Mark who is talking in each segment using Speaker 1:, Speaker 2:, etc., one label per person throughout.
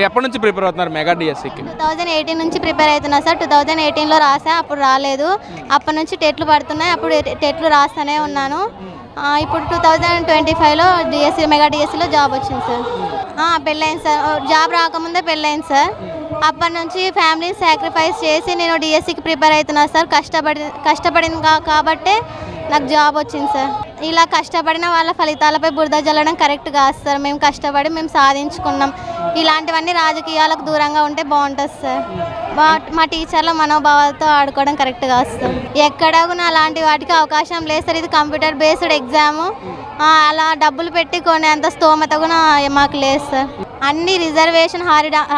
Speaker 1: ఎప్పటి నుంచి ప్రిపేర్ అవుతున్నారు మెగా డిఎస్సికి?
Speaker 2: 2018 నుంచి ప్రిపేర్ అవుతున్నా సార్. 2018లో రాసా, అప్పుడు రాలేదు. అప్పటి నుంచి టెట్లు పడుతున్నాయి, అప్పుడు టెట్లు రాస్తూనే ఉన్నాను. ఇప్పుడు 2025లో డిఎస్సి మెగా డిఎస్సిలో జాబ్ వచ్చింది సార్. పెళ్ళైంది సార్. జాబ్ రాకముందే పెళ్ళైంది సార్. అప్పటి నుంచి ఫ్యామిలీని సాక్రిఫైస్ చేసి నేను డిఎస్సికి ప్రిపేర్ అవుతున్నా సార్. కష్టపడింది కాబట్టే నాకు జాబ్ వచ్చింది సార్. ఇలా కష్టపడిన వాళ్ళ ఫలితాలపై బురద జల్లడం కరెక్ట్ కాదు సార్. మేము కష్టపడి మేము సాధించుకున్నాం. ఇలాంటివన్నీ రాజకీయాలకు దూరంగా ఉంటే బాగుంటుంది సార్. మా టీచర్ల మనోభావాలతో ఆడుకోవడం కరెక్ట్ కాదు సార్. ఎక్కడ కూడా అలాంటి వాటికి అవకాశం లేదు సార్. ఇది కంప్యూటర్ బేస్డ్ ఎగ్జాము. అలా డబ్బులు పెట్టి కొనేంత స్తోమత కూడా మాకు లేదు సార్. అన్ని రిజర్వేషన్,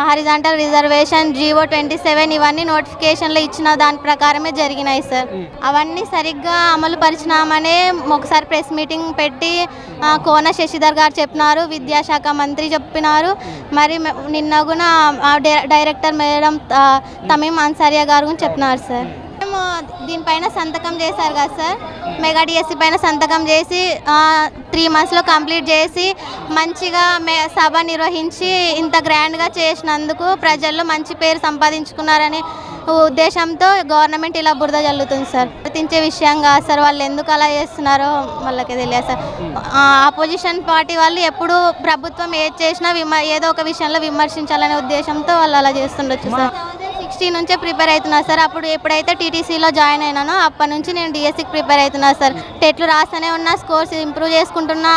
Speaker 2: హారిజాంటల్ రిజర్వేషన్, GO27 ఇవన్నీ నోటిఫికేషన్లు ఇచ్చిన దాని ప్రకారమే జరిగినాయి సార్. అవన్నీ సరిగ్గా అమలు పరిచినామనే ఒకసారి ప్రెస్ మీటింగ్ పెట్టి కోన శశిధర్ గారు చెప్పినారు, విద్యాశాఖ మంత్రి చెప్పినారు. మరి నిన్న కూడా డైరెక్టర్ మేడం తమీం అన్సారియా గారు కూడా చెప్పినారు సార్. మేము దీనిపైన సంతకం చేశారు కదా సార్. మెగా డిఎస్సి పైన సంతకం చేసి 3 monthsలో కంప్లీట్ చేసి మంచిగా సభ నిర్వహించి ఇంత గ్రాండ్గా చేసినందుకు ప్రజల్లో మంచి పేరు సంపాదించుకున్నారనే ఉద్దేశంతో గవర్నమెంట్ ఇలా బురద జల్లుతుంది సార్. గుర్తించే విషయం కాదు సార్. వాళ్ళు ఎందుకు అలా చేస్తున్నారో వాళ్ళకి తెలియదు సార్. ఆపోజిషన్ పార్టీ వాళ్ళు ఎప్పుడు ప్రభుత్వం ఏది చేసినా ఏదో ఒక విషయంలో విమర్శించాలనే ఉద్దేశంతో వాళ్ళు అలా చేస్తుండొచ్చు సార్. 2016 నుంచే ప్రిపేర్ అవుతున్నా సార్. అప్పుడు ఎప్పుడైతే టీటీసీలో జాయిన్ అయినానో అప్పటి నుంచి నేను డిఎస్సికి ప్రిపేర్ అవుతున్నా సార్. టెట్లు రాస్తూనే ఉన్నా, స్కోర్స్ ఇంప్రూవ్ చేసుకుంటున్నా.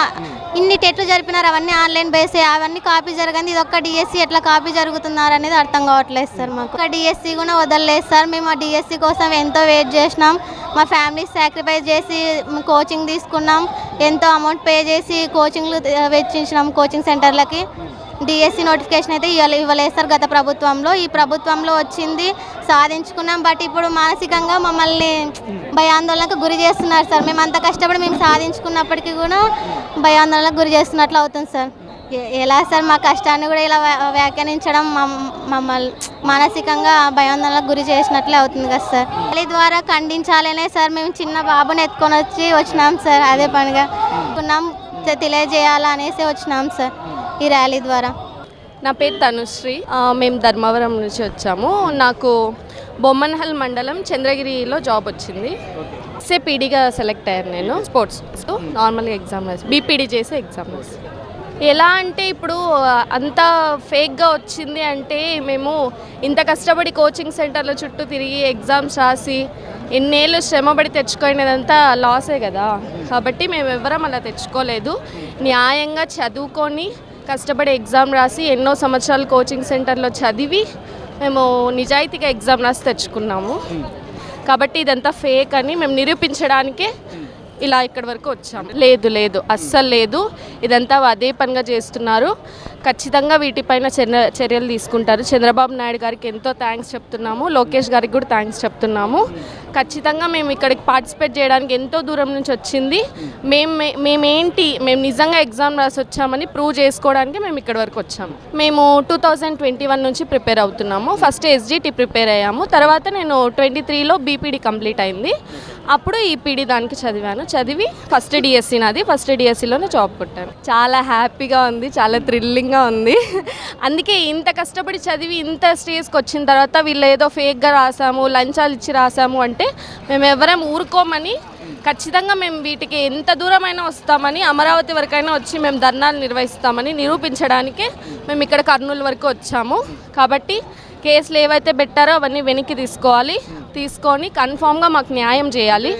Speaker 2: ఇన్ని టెట్లు జరిపినారు, అవన్నీ ఆన్లైన్ బేసే, అవన్నీ కాపీ జరగంది. ఇది ఒక్క డిఎస్సి ఎట్లా కాపీ జరుగుతున్నారు అనేది అర్థం కావట్లేదు సార్. మాకు ఒక డిఎస్సి కూడా వదలలేదు సార్. మేము ఆ డిఎస్సి కోసం ఎంతో వెయిట్ చేసినాం. మా ఫ్యామిలీ సాక్రిఫైస్ చేసి కోచింగ్ తీసుకున్నాం. ఎంతో అమౌంట్ పే చేసి కోచింగ్లు వెచ్చించినాం. కోచింగ్ సెంటర్లకి డిఎస్సి నోటిఫికేషన్ అయితే ఇవ్వలేదు సార్ గత ప్రభుత్వంలో. ఈ ప్రభుత్వంలో వచ్చింది, సాధించుకున్నాం. బట్ ఇప్పుడు మానసికంగా మమ్మల్ని భయాందోళనకు గురి చేస్తున్నారు సార్. మేము అంత కష్టపడి మేము సాధించుకున్నప్పటికీ కూడా భయాందోళనకు గురి చేస్తున్నట్లు అవుతుంది సార్. ఎలా సార్ మా కష్టాన్ని కూడా ఇలా వ్యాఖ్యానించడం మమ్మల్ని మానసికంగా భయాందోళనకు గురి చేసినట్లే అవుతుంది కదా సార్. ర్యాలీ ద్వారా ఖండించాలనే సార్ మేము చిన్న బాబుని ఎత్తుకొని వచ్చినాం సార్. అదే పనిగా తెలియజేయాలనేసి వచ్చినాం సార్ ఈ ర్యాలీ ద్వారా.
Speaker 3: నా పేరు తనుశ్రీ. మేము ధర్మవరం నుంచి వచ్చాము. నాకు బొమ్మన్హల్ మండలం చంద్రగిరిలో జాబ్ వచ్చింది. పీడీగా సెలెక్ట్ అయ్యాను నేను. స్పోర్ట్స్ నార్మల్గా ఎగ్జామ్ రాసి బీపీడీ చేసి ఎగ్జామ్ రాసి. ఎలా అంటే ఇప్పుడు అంత ఫేక్గా వచ్చింది అంటే మేము ఇంత కష్టపడి కోచింగ్ సెంటర్ల చుట్టూ తిరిగి ఎగ్జామ్స్ రాసి ఎన్నేళ్ళు శ్రమపడి తెచ్చుకునేదంతా లాసే కదా. కాబట్టి మేము ఎవరం అలా తెచ్చుకోలేదు. న్యాయంగా చదువుకొని కష్టపడి ఎగ్జామ్ రాసి ఎన్నో సంవత్సరాలు కోచింగ్ సెంటర్లో చదివి మేము నిజాయితీగా ఎగ్జామ్ రాసి తెచ్చుకున్నాము. కాబట్టి ఇదంతా ఫేక్ అని మేము నిరూపించడానికే ఇలా ఇక్కడి వరకు వచ్చాము. లేదు అస్సలు లేదు. ఇదంతా అదే పనిగా చేస్తున్నారు. ఖచ్చితంగా వీటిపైన చర్యలు తీసుకుంటారు. చంద్రబాబు నాయుడు గారికి ఎంతో థ్యాంక్స్ చెప్తున్నాము. లోకేష్ గారికి కూడా థ్యాంక్స్ చెప్తున్నాము. ఖచ్చితంగా మేము ఇక్కడికి పార్టిసిపేట్ చేయడానికి ఎంతో దూరం నుంచి వచ్చింది. మేము నిజంగా ఎగ్జామ్ రాసి వచ్చామని ప్రూవ్ చేసుకోవడానికి మేము ఇక్కడి వరకు వచ్చాము. మేము 2021 నుంచి ప్రిపేర్ అవుతున్నాము. ఫస్ట్ ఎస్జిటి ప్రిపేర్ అయ్యాము. తర్వాత నేను 23లో బీపీడీ కంప్లీట్ అయింది. అప్పుడు ఈపీడీ దానికి చదివి ఫస్ట్ డిఎస్సి నాది. ఫస్ట్ డిఎస్సిలోనే జాబ్ కొట్టాను. చాలా హ్యాపీగా ఉంది, చాలా థ్రిల్లింగ్గా ఉంది. అందుకే ఇంత కష్టపడి చదివి ఇంత స్టేజ్కి వచ్చిన తర్వాత వీళ్ళు ఏదో ఫేక్గా రాసాము, లంచాలు ఇచ్చి రాసాము అంటే మేము ఎవరం ఊరుకోమని, ఖచ్చితంగా మేము వీటికి ఎంత దూరమైనా వస్తామని, అమరావతి వరకైనా వచ్చి మేము ధర్నాలు నిర్వహిస్తామని నిరూపించడానికే మేము ఇక్కడ కర్నూలు వరకు వచ్చాము. కాబట్టి కేసులు ఏవైతే పెట్టారో అవన్నీ వెనక్కి తీసుకొని కన్ఫామ్గా మాకు న్యాయం చేయాలి.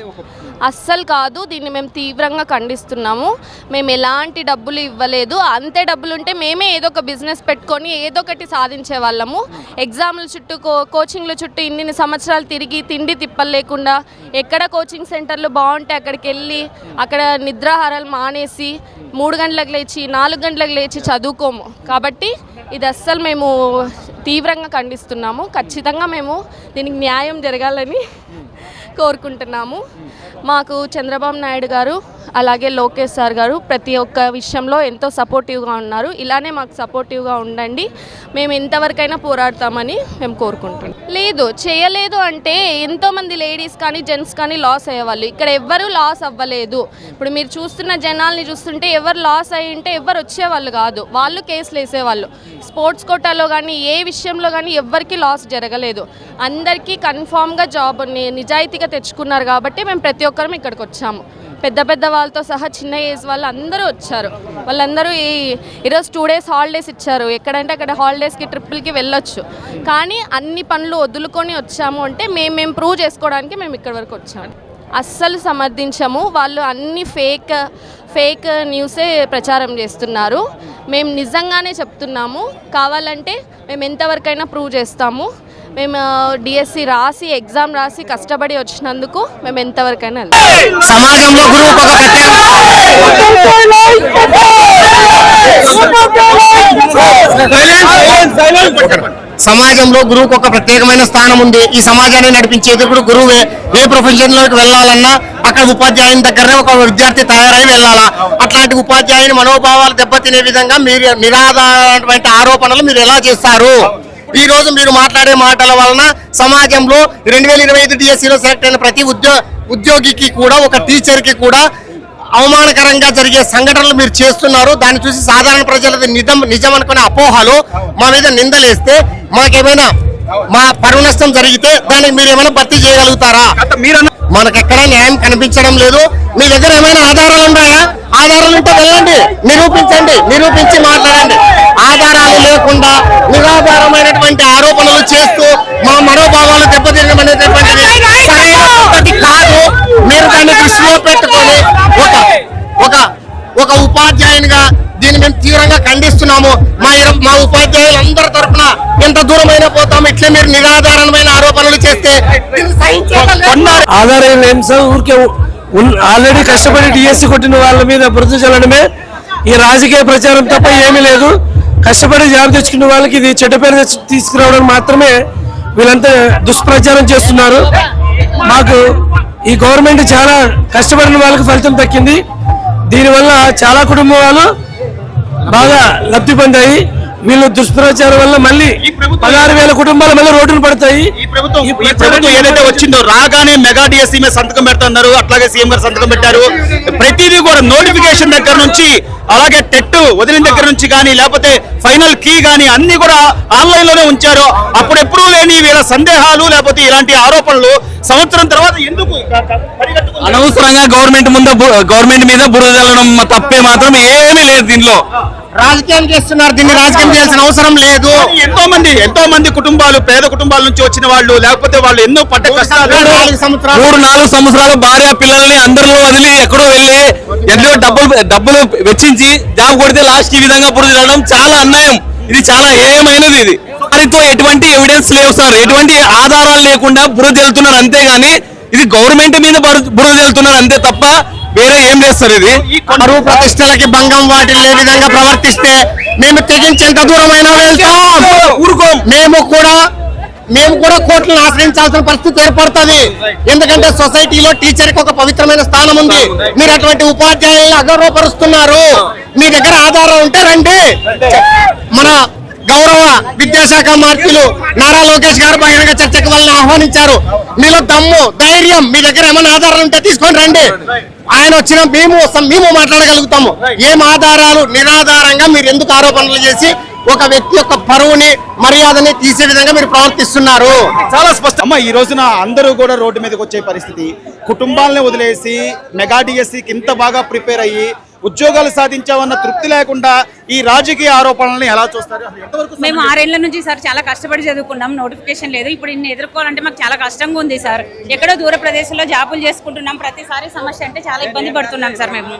Speaker 3: అస్సలు కాదు, దీన్ని మేము తీవ్రంగా ఖండిస్తున్నాము. మేము ఎలాంటి డబ్బులు ఇవ్వలేదు. అంతే డబ్బులు ఉంటే మేమే ఏదో ఒక బిజినెస్ పెట్టుకొని ఏదో ఒకటి సాధించే వాళ్ళము. ఎగ్జామ్ల చుట్టూ కోచింగ్ల చుట్టూ ఇన్ని సంవత్సరాలు తిరిగి తిండి తిప్పలు లేకుండా ఎక్కడ కోచింగ్ సెంటర్లు బాగుంటే అక్కడికి వెళ్ళి అక్కడ నిద్రాహారాలు మానేసి 3 గంటలకు లేచి 4 గంటలకు లేచి చదువుకోము. కాబట్టి ఇది అస్సలు మేము తీవ్రంగా ఖండిస్తున్నాము. ఖచ్చితంగా మేము దీనికి న్యాయం జరగాలని కోరుకుంటున్నాము. మాకు చంద్రబాబు నాయుడు గారు అలాగే లోకేష్ సార్ గారు ప్రతి ఒక్క విషయంలో ఎంతో సపోర్టివ్గా ఉన్నారు. ఇలానే మాకు సపోర్టివ్గా ఉండండి, మేము ఎంతవరకైనా పోరాడతామని మేము కోరుకుంటున్నాం. లేదు చేయలేదు అంటే ఎంతోమంది లేడీస్ కానీ జెంట్స్ కానీ లాస్ అయ్యేవాళ్ళు, ఇక్కడ ఎవ్వరూ లాస్ అవ్వలేదు. ఇప్పుడు మీరు చూస్తున్న జనాల్ని చూస్తుంటే ఎవరు లాస్ అయ్యి ఉంటే ఎవరు వచ్చేవాళ్ళు కాదు, వాళ్ళు కేసులు వేసేవాళ్ళు. స్పోర్ట్స్ కోటాలో కానీ ఏ విషయంలో కానీ ఎవ్వరికి లాస్ జరగలేదు, అందరికీ కన్ఫామ్గా జాబ్ నిజాయితీగా తెచ్చుకున్నారు. కాబట్టి మేము ప్రతి ఒక్కరం ఇక్కడికి వచ్చాము. పెద్ద పెద్ద వాళ్ళతో సహా చిన్న ఏజ్ వాళ్ళు అందరూ వచ్చారు. వాళ్ళందరూ ఈరోజు 2 days హాలిడేస్ ఇచ్చారు, ఎక్కడంటే అక్కడ హాలిడేస్కి ట్రిప్పులకి వెళ్ళొచ్చు. కానీ అన్ని పనులు వదులుకొని వచ్చాము అంటే మేము ప్రూవ్ చేసుకోవడానికి మేము ఇక్కడి వరకు వచ్చాము. అస్సలు సమర్థించము, వాళ్ళు అన్ని ఫేక్ న్యూసే ప్రచారం చేస్తున్నారు. మేము నిజంగానే చెప్తున్నాము, కావాలంటే మేము ఎంతవరకైనా ప్రూవ్ చేస్తాము. మేము డిఎస్సి రాసి ఎగ్జామ్ రాసి కష్టపడి వచ్చినందుకు మేము ఎంతవరకైనా
Speaker 4: సమాజంలో గురువుకు ఒక సమాజంలో గురువుకు ఒక ప్రత్యేకమైన స్థానం ఉంది. ఈ సమాజాన్ని నడిపించేది కూడా గురువే. ఏ ప్రొఫెషన్ లోకి వెళ్ళాలన్నా అక్కడ ఉపాధ్యాయుని దగ్గరనే ఒక విద్యార్థి తయారై వెళ్ళాలా. అట్లాంటి ఉపాధ్యాయుని మనోభావాలు దెబ్బతినే విధంగా మీరు నిరాధారమైన ఆరోపణలు మీరు ఎలా చేస్తారు? ఈ రోజు మీరు మాట్లాడే మాటల వలన సమాజంలో 2025 డిఎస్సిలో సెలెక్ట్ అయిన ప్రతి ఉద్యోగికి కూడా, ఒక టీచర్కి కూడా అవమానకరంగా జరిగే సంఘటనలు మీరు చేస్తున్నారు. దాన్ని చూసి సాధారణ ప్రజలది నిజం అనుకునే అపోహలు మా మీద నిందలేస్తే, మాకేమైనా మా పరువు నష్టం జరిగితే దానికి మీరు ఏమైనా భర్తీ చేయగలుగుతారా? మనకెక్కడా న్యాయం కనిపించడం లేదు. మీ దగ్గర ఏమైనా ఆధారాలు ఉన్నాయా? ఆధారాలు ఉంటే వెళ్ళండి, నిరూపించి మాట్లాడండి. ఆధారాలు లేకుండా నిరాధారమైనటువంటి ఆరోపణలు చేస్తూ మా మనోభావాలు దెబ్బతినడం అనేటటువంటిది సరైన పద్ధతి కాదు. మీరు దాన్ని దృష్టిలో పెట్టుకొని ఒక ఉపాధ్యాయునిగా దీన్ని మేము తీవ్రంగా ఖండిస్తున్నాము. మా ఉపాధ్యాయులందరి తరఫున ఎంత దూరమైనా పోతాము. ఇట్లే మీరు నిరాధారమైన ఆరోపణలు చేస్తే
Speaker 5: ఆధారం ఏం సార్, ఊరికే ఆల్రెడీ కష్టపడి డిఎస్సి కొట్టిన వాళ్ళ మీద బురద చల్లడమే ఈ రాజకీయ ప్రచారం తప్ప ఏమీ లేదు. కష్టపడి జాబ్ తెచ్చుకున్న వాళ్ళకి ఇది చెడ్డ పేరు తీసుకురావడం మాత్రమే వీళ్ళంతా దుష్ప్రచారం చేస్తున్నారు. మాకు ఈ గవర్నమెంట్ చాలా కష్టపడిన వాళ్ళకి ఫలితం దక్కింది. దీనివల్ల చాలా కుటుంబాలు బాగా లబ్ధి పొందాయి. వీళ్ళు దుష్ప్రచారం వల్ల మళ్ళీ 16,000 కుటుంబాలు మళ్ళీ రోడ్డును పడతాయి.
Speaker 4: ఈ ప్రభుత్వం ఏదైతే వచ్చిందో రాగానే మెగా డిఎస్సీ మీద సంతకం పెడుతున్నారు. అట్లాగే సీఎం గారు సంతకం పెట్టారు. ప్రతిదీ కూడా నోటిఫికేషన్ దగ్గర నుంచి, అలాగే టెట్ వదిలిన దగ్గర నుంచి కానీ, లేకపోతే ఫైనల్ కీ కానీ అన్ని కూడా ఆన్లైన్ లోనే ఉంచారు. అప్పుడెప్పుడు లేని వీళ్ళ సందేహాలు లేకపోతే ఇలాంటి ఆరోపణలు సంవత్సరం తర్వాత ఎందుకు అనవసరంగా గవర్నమెంట్ మీద బురద చల్లడం తప్పే మాత్రం ఏమీ లేదు. దీనిలో
Speaker 5: రాజకీయం చేస్తున్నారు. దీన్ని రాజకీయం చేయాల్సిన అవసరం లేదు.
Speaker 4: ఎంతో మంది కుటుంబాలు, పేద కుటుంబాల నుంచి వచ్చిన వాళ్ళు, లేకపోతే వాళ్ళు ఎన్నో పడ్డ కష్టాలు,
Speaker 5: 3-4
Speaker 4: సంవత్సరాలు భార్య పిల్లల్ని అందరిలో వదిలి ఎక్కడో వెళ్ళి ఎన్నో డబ్బులు వెచ్చించి జాబ్ కొడితే లాస్ట్ ఈ విధంగా బురద చల్లడం చాలా అన్యాయం. ఇది చాలా హేయమైనది. ఇది వారితో ఎటువంటి ఎవిడెన్స్ లేవు సార్, ఎటువంటి ఆధారాలు లేకుండా బురద చల్లుతున్నారు అంతేగాని ఇది గవర్నమెంట్ మీద బురద చల్లుతున్నారు అంతే తప్ప వేరే ఏం చేస్తారు? ఇది
Speaker 5: పరువు ప్రతిష్టలకి భంగం వాటిల్లే విధంగా ప్రవర్తిస్తే మేము తెగించేంత దూరమైనా వెళ్తాం.
Speaker 4: ఊరుకోం.
Speaker 5: మేము కూడా కోర్టులను ఆశ్రయించాల్సిన పరిస్థితి ఏర్పడుతుంది. ఎందుకంటే సొసైటీలో టీచర్ కి ఒక పవిత్రమైన స్థానం ఉంది. మీరు అటువంటి ఉపాధ్యాయులను అగౌరవపరుస్తున్నారు. మీ దగ్గర ఆధారం ఉంటే రండి. మన గౌరవ విద్యాశాఖ మంత్రులు నారా లోకేష్ గారు బహిరంగ చర్చకు వాళ్ళని ఆహ్వానించారు. మీలో దమ్ము, ధైర్యం, మీ దగ్గర ఏమైనా ఆధారాలు ఉంటే తీసుకొని రండి. ఆయన వచ్చిన మేము మాట్లాడగలుగుతాము. ఏం ఆధారాలు? నిరాధారంగా మీరు ఎందుకు ఆరోపణలు చేసి ఒక వ్యక్తి యొక్క పరువుని, మర్యాదని తీసే విధంగా మీరు ప్రవర్తిస్తున్నారు?
Speaker 4: చాలా స్పష్టం. ఈ రోజున అందరూ కూడా రోడ్డు మీదకి వచ్చే పరిస్థితి. కుటుంబాలను వదిలేసి మెగా డిఎస్సికి ఇంత బాగా ప్రిపేర్ అయ్యి ఉద్యోగాలు సాధించామన్న తృప్తి లేకుండా ఈ రాజకీయ ఆరోపణలను ఎలా చూస్తారు?
Speaker 6: మేము 6 ఏళ్ల నుంచి సార్ చాలా కష్టపడి చదువుకున్నాం. నోటిఫికేషన్ లేదు. ఇప్పుడు ఇన్ని ఎదుర్కోవాలంటే మాకు చాలా కష్టంగా ఉంది సార్. ఎక్కడో దూర ప్రదేశంలో జాబులు చేసుకుంటున్నాం. ప్రతిసారి సమస్య అంటే చాలా ఇబ్బంది పడుతున్నాం సార్ మేము.